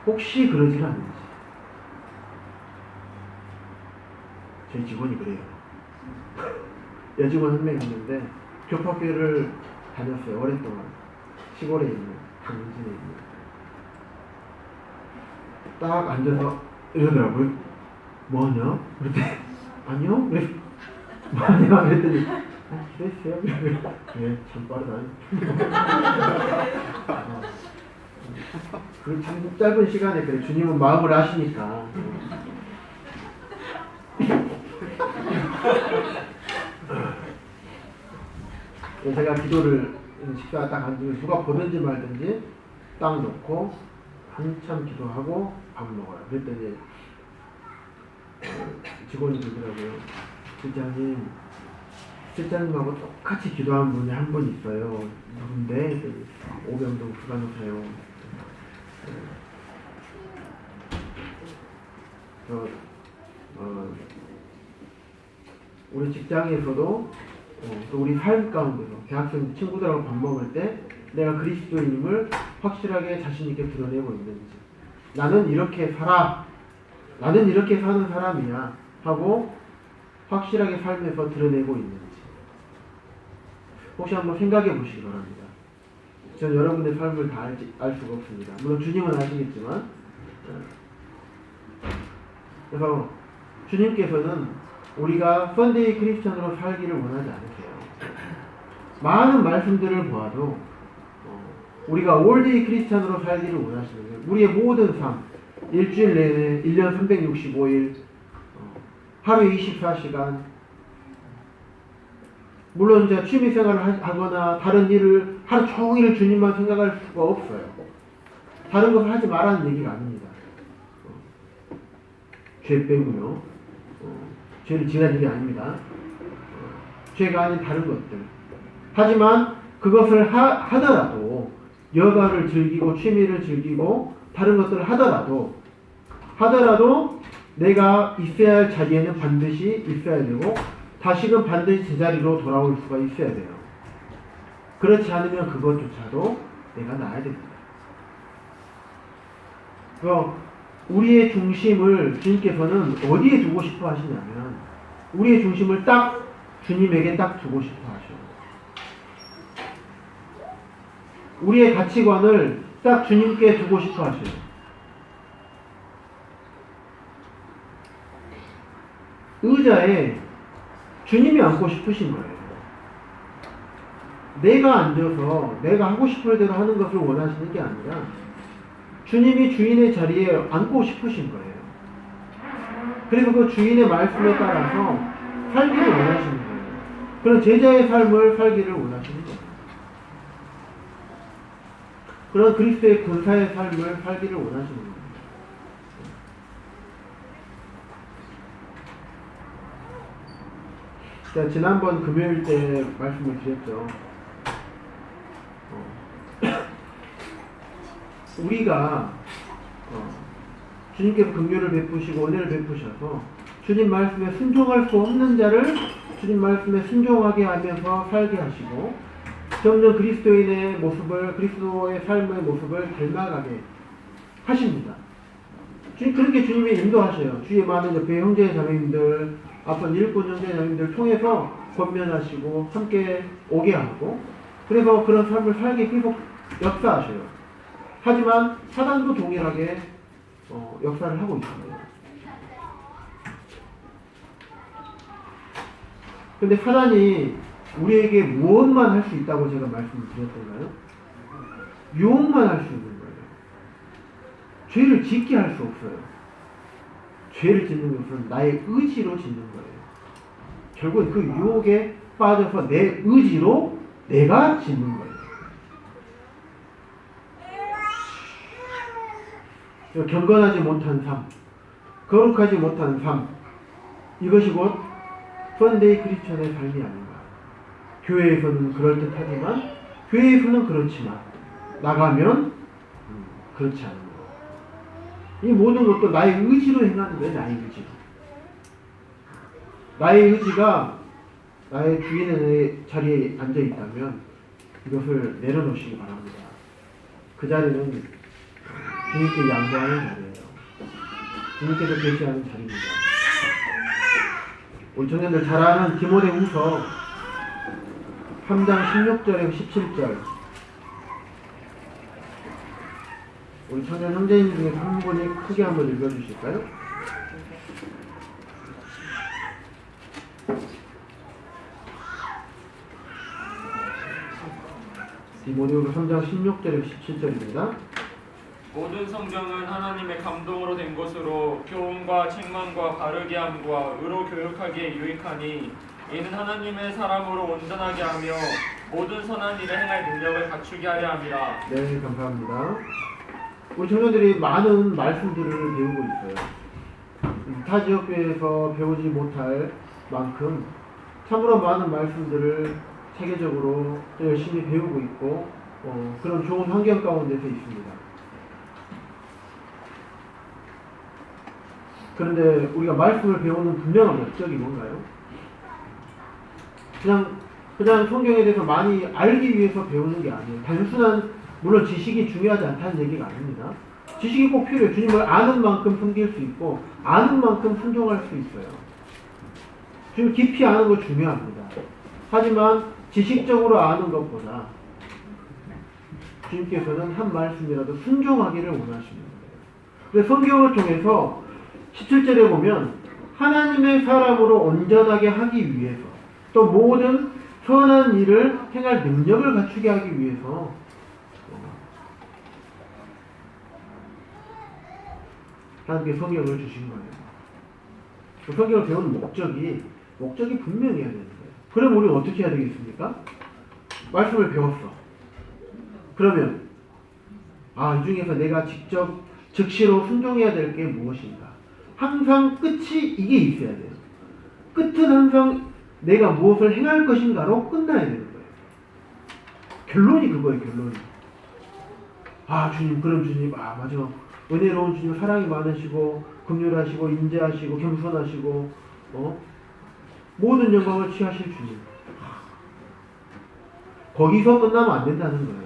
혹시 그러질 않는지. 저희 직원이 그래요. 여직원 한 명 있는데 교파교회를 다녔어요. 오랫동안. 시골에 있는 강진에 있는. 딱 앉아서 이러더라고요. 뭐하냐? 그랬더니 아니요? 그래서 뭐하냐? 그랬더니 기도했어요. 네, 참 빠르다. 그 참 짧은 시간에 그래. 주님은 마음을 아시니까. 제가 기도를 식사 딱 앉으면 누가 보든지 말든지 딱 놓고 한참 기도하고 밥 먹어요. 그랬더니 직원이 그러더라고요. 실장님하고 똑같이 기도한 분이 한 분 있어요. 누군데? 오병동 수간호사요. 우리 직장에서도 또 우리 삶 가운데서 대학생 친구들하고 밥 먹을 때 내가 그리스도인임을 확실하게 자신있게 드러내고 있는지, 나는 이렇게 살아, 나는 이렇게 사는 사람이야 하고 확실하게 삶에서 드러내고 있는지 혹시 한번 생각해 보시기 바랍니다. 저는 여러분의 삶을 다 알 수가 없습니다. 물론 주님은 아시겠지만, 그래서 주님께서는 우리가 썬데이 크리스천으로 살기를 원하지 않으세요. 많은 말씀들을 보아도 우리가 올데이 크리스천으로 살기를 원하시는 거예요. 우리의 모든 삶, 일주일 내내 1년 365일 하루에 24시간, 물론 이제 취미생활을 하거나 다른 일을 하루 종일 주님만 생각할 수가 없어요. 다른 것을 하지 말라는 얘기가 아닙니다. 죄 빼고요. 죄를 지는 일이 아닙니다. 죄가 아닌 다른 것들. 하지만 그것을 하더라도 여가를 즐기고 취미를 즐기고 다른 것들을 하더라도 내가 있어야 할 자리에는 반드시 있어야 되고 다시금 반드시 제자리로 돌아올 수가 있어야 돼요. 그렇지 않으면 그것조차도 내가 놔야 됩니다. 그래서 우리의 중심을 주님께서는 어디에 두고 싶어 하시냐면 우리의 중심을 딱 주님에게 딱 두고 싶어 하셔요. 우리의 가치관을 딱 주님께 두고 싶어 하셔요. 의자에 주님이 앉고 싶으신 거예요. 내가 앉아서 내가 하고 싶은 대로 하는 것을 원하시는 게 아니라 주님이 주인의 자리에 앉고 싶으신 거예요. 그리고 그 주인의 말씀에 따라서 살기를 원하시는 거예요. 그런 제자의 삶을 살기를 원하시는 거예요. 그런 그리스도의 군사의 삶을 살기를 원하시는 거예요. 제가 지난번 금요일 때 말씀을 드렸죠. 우리가 주님께서 긍휼을 베푸시고 은혜를 베푸셔서 주님 말씀에 순종할 수 없는 자를 주님 말씀에 순종하게 하면서 살게 하시고 점점 그리스도인의 모습을 그리스도의 삶의 모습을 닮아가게 하십니다. 그렇게 주님이 인도하셔요. 주위에 많은 옆에 형제 자매님들 앞선 일꾼 형제 자매님들 통해서 권면하시고 함께 오게 하고 그래서 그런 삶을 살게 계속 역사하셔요. 하지만 사단도 동일하게 역사를 하고 있습니다. 근데 사단이 우리에게 무엇만 할 수 있다고 제가 말씀을 드렸던가요? 유혹만 할 수 있는 거예요. 죄를 짓게 할 수 없어요. 죄를 짓는 것은 나의 의지로 짓는 거예요. 결국은 그 유혹에 빠져서 내 의지로 내가 짓는 거예요. 경건하지 못한 삶, 거룩하지 못한 삶, 이것이 곧 펀데이 크리스천의 삶이 아닌가. 교회에서는 그럴듯하지만 교회에서는 그렇지만 나가면 그렇지 않은 거. 이 모든 것도 나의 의지로 행하는 거예요. 나의 의지로. 나의 의지가 나의 주인의 자리에 앉아 있다면 이것을 내려놓으시기 바랍니다. 그 자리는 주님께 양보하는 자리예요. 주님께서 계시하는 자리입니다. 우리 청년들 잘 아는 디모데후서 3장 16절에 17절. 우리 청년 형제님 중에서 한 분이 크게 한번 읽어주실까요? 디모데후서 3장 16절에 17절입니다. 모든 성경은 하나님의 감동으로 된 것으로 교훈과 책망과 바르게 함과 의로 교육하기에 유익하니 이는 하나님의 사람으로 온전하게 하며 모든 선한 일에 행할 능력을 갖추게 하려 함이라. 네, 감사합니다. 우리 청년들이 많은 말씀들을 배우고 있어요. 타 지역교회에서 배우지 못할 만큼 참으로 많은 말씀들을 체계적으로 또 열심히 배우고 있고 그런 좋은 환경 가운데서 있습니다. 그런데 우리가 말씀을 배우는 분명한 목적이 뭔가요? 그냥 성경에 대해서 많이 알기 위해서 배우는 게 아니에요. 단순한, 물론 지식이 중요하지 않다는 얘기가 아닙니다. 지식이 꼭 필요해요. 주님을 아는 만큼 섬길 수 있고 아는 만큼 순종할 수 있어요. 주님 깊이 아는 거 중요합니다. 하지만 지식적으로 아는 것보다 주님께서는 한 말씀이라도 순종하기를 원하시는 거예요. 그래서 성경을 통해서 17절에 보면 하나님의 사람으로 온전하게 하기 위해서 또 모든 선한 일을 행할 능력을 갖추게 하기 위해서 하나님께 성경을 주신 거예요. 그 성경을 배우는 목적이 분명해야 되는 거예요. 그럼 우리는 어떻게 해야 되겠습니까? 말씀을 배웠어. 그러면 이 중에서 내가 직접 즉시로 순종해야 될 게 무엇인가? 항상 끝이 이게 있어야 돼요. 끝은 항상 내가 무엇을 행할 것인가로 끝나야 되는 거예요. 결론이 그거예요. 결론이. 주님, 그럼 주님, 맞아. 은혜로운 주님, 사랑이 많으시고 긍휼하시고 인자하시고 겸손하시고 모든 영광을 취하실 주님. 거기서 끝나면 안 된다는 거예요.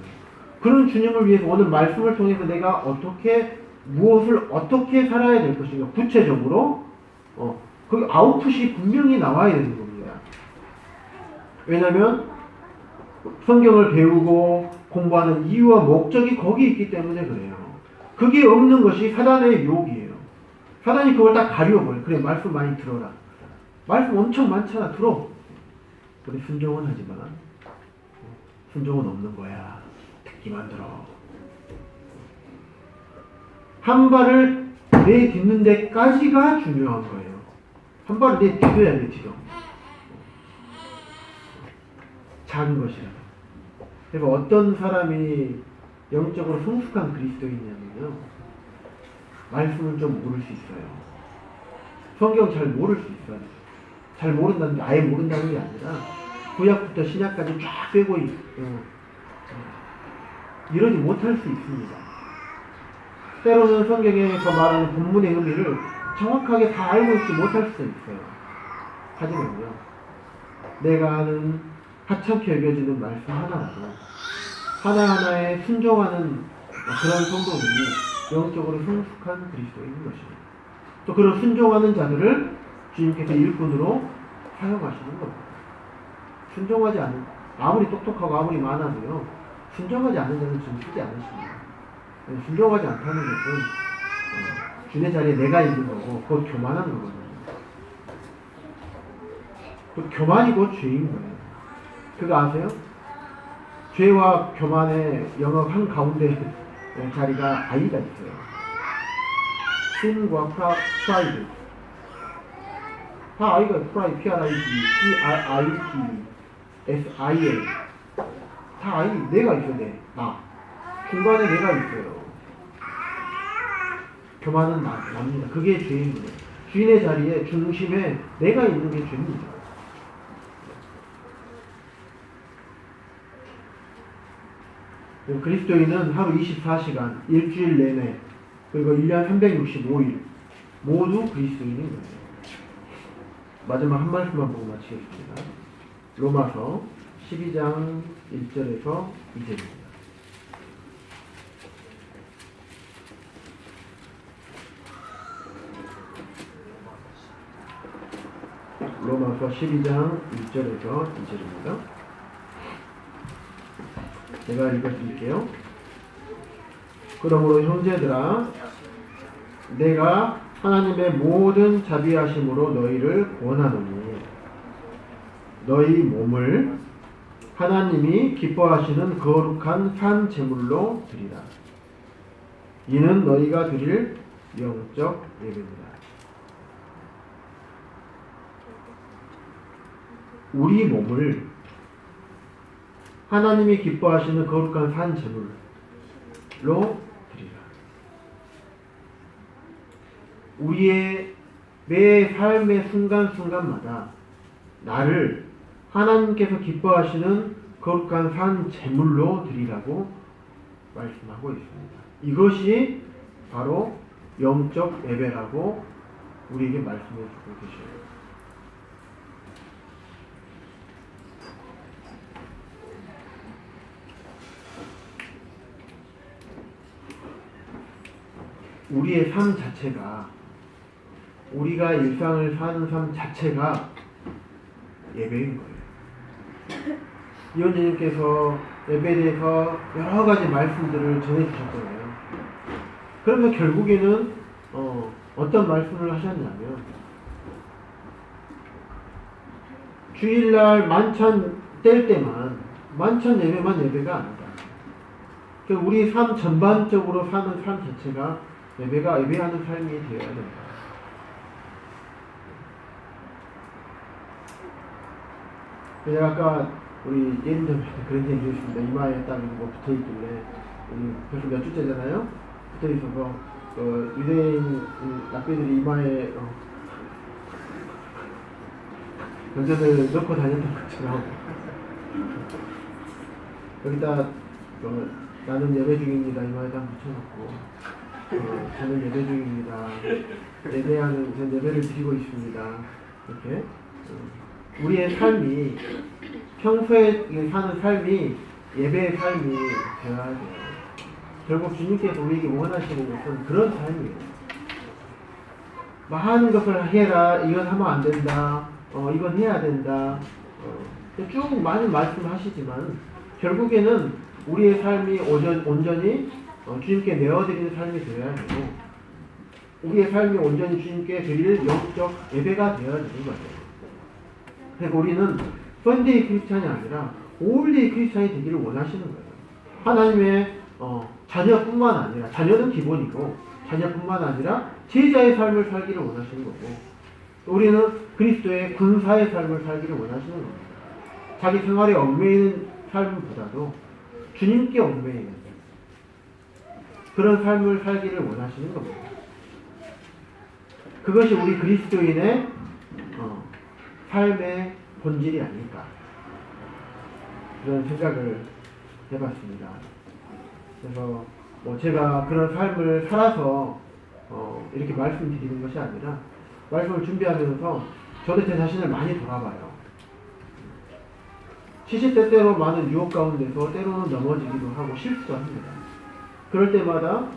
그런 주님을 위해서 오늘 말씀을 통해서 내가 무엇을 어떻게 살아야 될 것인가 구체적으로 그 아웃풋이 분명히 나와야 되는 겁니다. 왜냐하면 성경을 배우고 공부하는 이유와 목적이 거기 있기 때문에 그래요. 그게 없는 것이 사단의 유혹이에요. 사단이 그걸 다 가려버려요. 그래, 말씀 많이 들어라. 말씀 엄청 많잖아. 들어. 우리 순종은 하지만 순종은 없는 거야. 듣기만 들어. 한 발을 내딛는 데까지가 중요한 거예요. 한 발을 내딛어야 돼, 지금. 작은 것이라도. 그러니까 어떤 사람이 영적으로 성숙한 그리스도인이냐면요, 말씀을 좀 모를 수 있어요. 성경 잘 모를 수 있어요. 잘 모른다는 게 아예 모른다는 게 아니라 구약부터 신약까지 쫙 빼고 이러지 못할 수 있습니다. 때로는 성경에서 말하는 본문의 의미를 정확하게 다 알고 있지 못할 수도 있어요. 하지만요, 내가 아는 하찮게 여겨지는 말씀 하나라도 하나하나에 순종하는 그런 성도들이 영적으로 성숙한 그리스도인 것입니다. 또 그런 순종하는 자들을 주님께서 일꾼으로 사용하시는 겁니다. 순종하지 않는, 아무리 똑똑하고 아무리 많아도요, 순종하지 않는 자는 지금 쓰지 않으십니다. 순종하지 않다는 것은 주의 자리에 내가 있는 거고 곧 교만한 거거든요. 곧 교만이 곧 죄인 거예요. 그거 아세요? 죄와 교만의 영역 한가운데 자리가 아이가 있어요. 신과 프라이드. 다 아이가 프라이드, P-R-I-D, P-R-I-D, S-I-L. 다 아이, 내가 있어요, 나. 중간에 내가 있어요. 교만은 납니다. 그게 죄인 거예요. 주인의 자리에 중심에 내가 있는 게 죄입니다. 그리스도인은 하루 24시간, 일주일 내내, 그리고 1년 365일 모두 그리스도인인 거예요. 마지막 한 말씀만 보고 마치겠습니다. 로마서 12장 1절에서 2절입니다. 로마서 12장 1절에서 2절입니다. 제가 읽어드릴게요. 그러므로 형제들아, 내가 하나님의 모든 자비하심으로 너희를 권하노니 너희 몸을 하나님이 기뻐하시는 거룩한 산 제물로 드리라. 이는 너희가 드릴 영적 예배입니다. 우리 몸을 하나님이 기뻐하시는 거룩한 산 제물로 드리라. 우리의 매 삶의 순간순간마다 나를 하나님께서 기뻐하시는 거룩한 산 제물로 드리라고 말씀하고 있습니다. 이것이 바로 영적 예배라고 우리에게 말씀해 주고 계셔요. 우리의 삶 자체가, 우리가 일상을 사는 삶 자체가 예배인 거예요. 이원재님께서 예배에 대해서 여러 가지 말씀들을 전해주셨잖아요. 그러면 결국에는 어떤 말씀을 하셨냐면, 주일날 만찬 뗄 때만, 만찬 예배만 예배가 아니다. 우리 삶 전반적으로 사는 삶 자체가 예배하는 삶이 되어야 된다. 제가 아까 우리 예림점에 그런 얘기 해주셨습니다. 이마에 딱 뭐 붙어있길래, 벌써 몇 주째잖아요? 붙어있어서 유대인 랍비들이 이마에 견전을 넣고 다녔던 것처럼 여기다 나는 예배 중입니다. 이마에 딱 붙여놓고 저는 예배 중입니다. 전 예배를 드리고 있습니다. 이렇게 우리의 삶이, 평소에 사는 삶이 예배의 삶이 되어야 돼요. 결국 주님께서 우리에게 원하시는 것은 그런 삶이에요. 많은 것을 해라, 이건 하면 안 된다, 이건 해야 된다, 쭉 많은 말씀을 하시지만 결국에는 우리의 삶이 온전히 주님께 내어드리는 삶이 되어야 되고, 우리의 삶이 온전히 주님께 드릴 영적 예배가 되어야 되는 거예요. 그러니까 우리는 펀데이 크리스찬이 아니라 올데이 크리스찬이 되기를 원하시는 거예요. 하나님의 자녀뿐만 아니라, 자녀는 기본이고 자녀뿐만 아니라 제자의 삶을 살기를 원하시는 거고, 우리는 그리스도의 군사의 삶을 살기를 원하시는 겁니다. 자기 생활에 얽매이는 삶보다도 주님께 얽매이는 그런 삶을 살기를 원하시는 겁니다. 그것이 우리 그리스도인의 삶의 본질이 아닐까 그런 생각을 해봤습니다. 그래서 뭐 제가 그런 삶을 살아서 이렇게 말씀드리는 것이 아니라 말씀을 준비하면서 저도 제 자신을 많이 돌아봐요. 시시때때로 많은 유혹 가운데서 때로는 넘어지기도 하고 실수도 합니다. 그럴 때마다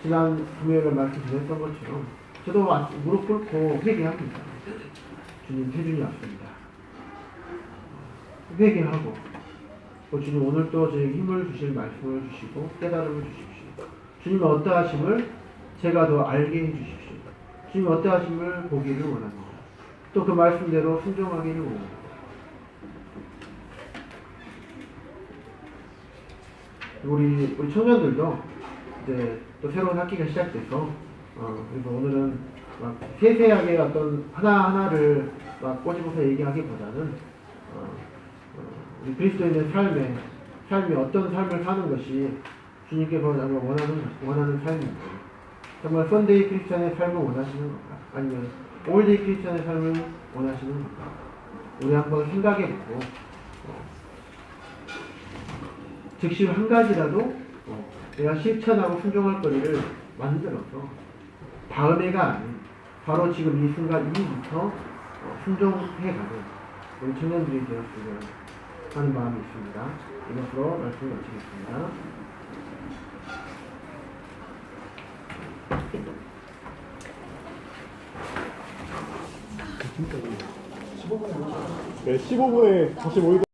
지난 금요일에 말씀드렸던 것처럼 저도 무릎 꿇고 회개합니다. 주님 태준이 왔습니다. 회개하고 주님 오늘 또 저에게 힘을 주실 말씀을 주시고 깨달음을 주십시오. 주님의 어떠하심을 제가 더 알게 해주십시오. 주님의 어떠하심을 보기를 원합니다. 또 그 말씀대로 순종하기를 원합니다. 우리 청년들도 이제 또 새로운 학기가 시작돼서 그래서 오늘은 막 세세하게 어떤 하나하나를 막 꼬집어서 얘기하기보다는 우리 그리스도인의 삶이 어떤 삶을 사는 것이 주님께서 원하는 삶인지 정말 썬데이 크리스찬의 삶을 원하시는 건가? 아니면 올데이 크리스찬의 삶을 원하시는 건가? 우리 한번 생각해보고 즉시 한 가지라도 내가 실천하고 순종할 거리를 만들어서 다음해가 아닌 바로 지금 이 순간 이후부터 순종해가는 우리 청년들이 되었으면 하는 마음이 있습니다. 이것으로 말씀을 마치겠습니다. 네, 15분에 다시 모이도록